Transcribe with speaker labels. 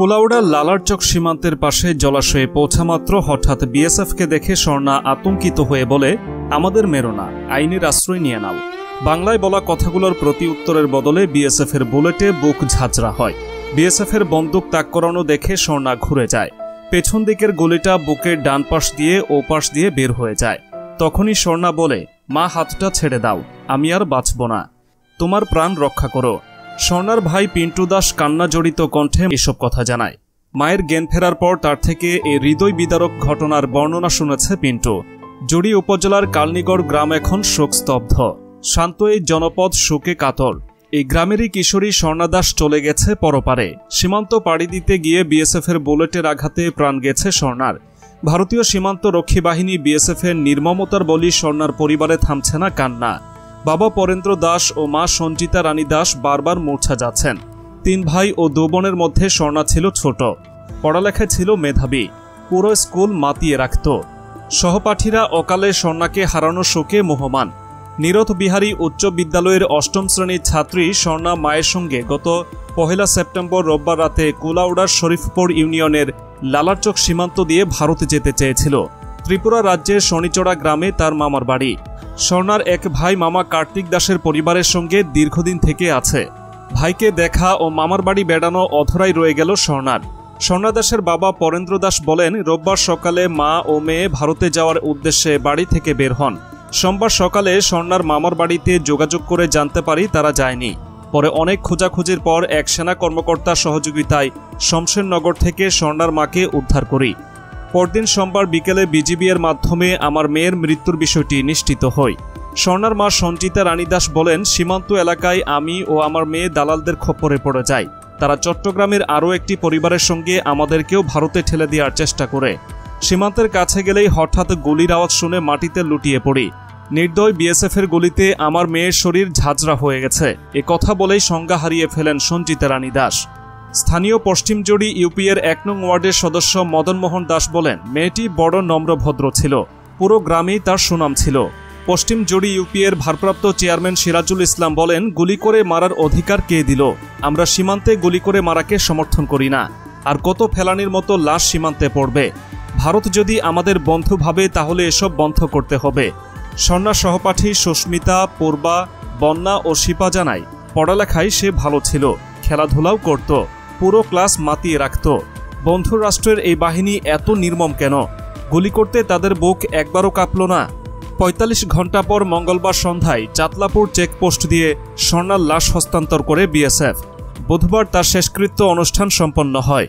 Speaker 1: কুলাউড়া লালারচক সীমান্তের পাশে জলাশয়ে পৌঁছামাত্র হঠাৎ বিএসএফকে দেখে স্বর্ণা আতঙ্কিত হয়ে বলে, আমাদের মেরো না, আইনের আশ্রয় নিয়ে নাও। বাংলায় বলা কথাগুলোর প্রতি উত্তরের বদলে বিএসএফের বুলেটে বুক ঝাঁঝরা হয়। বিএসএফের বন্দুক তাক করানো দেখে স্বর্ণা ঘুরে যায়। পেছন দিকের গুলিটা বুকের ডান পাশ দিয়ে ও পাশ দিয়ে বের হয়ে যায়। তখনই স্বর্ণা বলে, মা হাতটা ছেড়ে দাও, আমি আর বাঁচব না, তোমার প্রাণ রক্ষা করো। স্বর্ণার ভাই পিন্টু দাস কান্না জড়িত কণ্ঠে এসব কথা জানায়। মায়ের জ্ঞান ফেরার পর তার থেকে এই হৃদয় বিদারক ঘটনার বর্ণনা শুনেছে পিন্টু। জুড়ি উপজেলার কালনিগড় গ্রাম এখন শোকস্তব্ধ। শান্ত এই জনপদ শোকে কাতর। এই গ্রামেরই কিশোরী স্বর্ণা দাস চলে গেছে পরপারে। সীমান্ত পাড়ি দিতে গিয়ে বিএসএফের বুলেটের আঘাতে প্রাণ গেছে স্বর্ণার। ভারতীয় সীমান্ত রক্ষী বাহিনী বিএসএফের নির্মমতার বলি স্বর্ণার পরিবারে থামছে না কান্না। বাবা পরেন্দ্র দাস ও মা সঞ্জিতা রানী দাস বারবার মূর্ছা যাচ্ছেন। 3 ভাই ও 2 বোনের মধ্যে স্বর্ণা ছিল ছোট। পড়ালেখায় ছিল মেধাবী, পুরো স্কুল মাতিয়ে রাখত। সহপাঠীরা অকালে স্বর্ণাকে হারানো শোকে মোহমান। নীরথ বিহারী উচ্চ বিদ্যালয়ের 8ম শ্রেণীর ছাত্রী স্বর্ণা মায়ের সঙ্গে গত 1 সেপ্টেম্বর রোববার রাতে কুলাউড়ার শরীফপুর ইউনিয়নের লালারচক সীমান্ত দিয়ে ভারতে যেতে চেয়েছিল। ত্রিপুরা রাজ্যের শনিচড়া গ্রামে তার মামার বাড়ি। স্বর্ণার এক ভাই মামা কার্তিক দাসের পরিবারের সঙ্গে দীর্ঘদিন থেকে আছে। ভাইকে দেখা ও মামার বাড়ি বেড়ানো অধরাই রয়ে গেল স্বর্ণার। স্বর্ণা দাসের বাবা পরেন্দ্র দাস বলেন, রোববার সকালে মা ও মেয়ে ভারতে যাওয়ার উদ্দেশ্যে বাড়ি থেকে বের হন। সোমবার সকালে স্বর্ণার মামার বাড়িতে যোগাযোগ করে জানতে পারি তারা যায়নি। পরে অনেক খোঁজাখুঁজির পর এক সেনা কর্মকর্তার সহযোগিতায় শমশেরনগর থেকে স্বর্ণার মাকে উদ্ধার করি। পরদিন সোমবার বিকেলে বিজিবির মাধ্যমে আমার মেয়ের মৃত্যুর বিষয়টি নিশ্চিত হই। স্বর্ণার মা সঞ্জিতা রানী দাস বলেন, সীমান্ত এলাকায় আমি ও আমার মেয়ে দালালদের খপ্পরে পড়ে যাই। তারা চট্টগ্রামের আরও একটি পরিবারের সঙ্গে আমাদেরকেও ভারতে ঠেলে দেওয়ার চেষ্টা করে। সীমান্তের কাছে গেলেই হঠাৎ গুলির আওয়াজ শুনে মাটিতে লুটিয়ে পড়ি। নির্দয় বিএসএফের গুলিতে আমার মেয়ের শরীর ঝাঁঝরা হয়ে গেছে, এ কথা বলেই সংজ্ঞা হারিয়ে ফেলেন সঞ্জিতা রানী দাস। স্থানীয় পশ্চিমজড়ি ইউপিএর 1 নং ওয়ার্ডের সদস্য মদন মোহন দাস বলেন, মেয়েটি বড় নম্রভদ্র ছিল, পুরো গ্রামেই তার সুনাম ছিল। পশ্চিমজড়ি ইউপিএর ভারপ্রাপ্ত চেয়ারম্যান সিরাজুল ইসলাম বলেন, গুলি করে মারার অধিকার কে দিল? আমরা সীমান্তে গুলি করে মারাকে সমর্থন করি না। আর কত ফেলানির মতো লাশ সীমান্তে পড়বে? ভারত যদি আমাদের বন্ধু ভাবে তাহলে এসব বন্ধ করতে হবে। স্বর্ণা সহপাঠী সুস্মিতা, পূর্বা, বন্যা ও শিপা জানায়, পড়ালেখায় সে ভালো ছিল, খেলাধুলাও করত, পুরো ক্লাস মাতিয়ে রাখত। বন্ধু রাষ্ট্রের এই বাহিনী এত নির্মম কেন? গুলি করতে তাদের বুক একবারও কাঁপল না? 45 ঘন্টা পর মঙ্গলবার সন্ধ্যায় চাতলাপুর চেকপোস্ট দিয়ে স্বর্ণার লাশ হস্তান্তর করে বিএসএফ। বুধবার তার শেষকৃত্য অনুষ্ঠান সম্পন্ন হয়।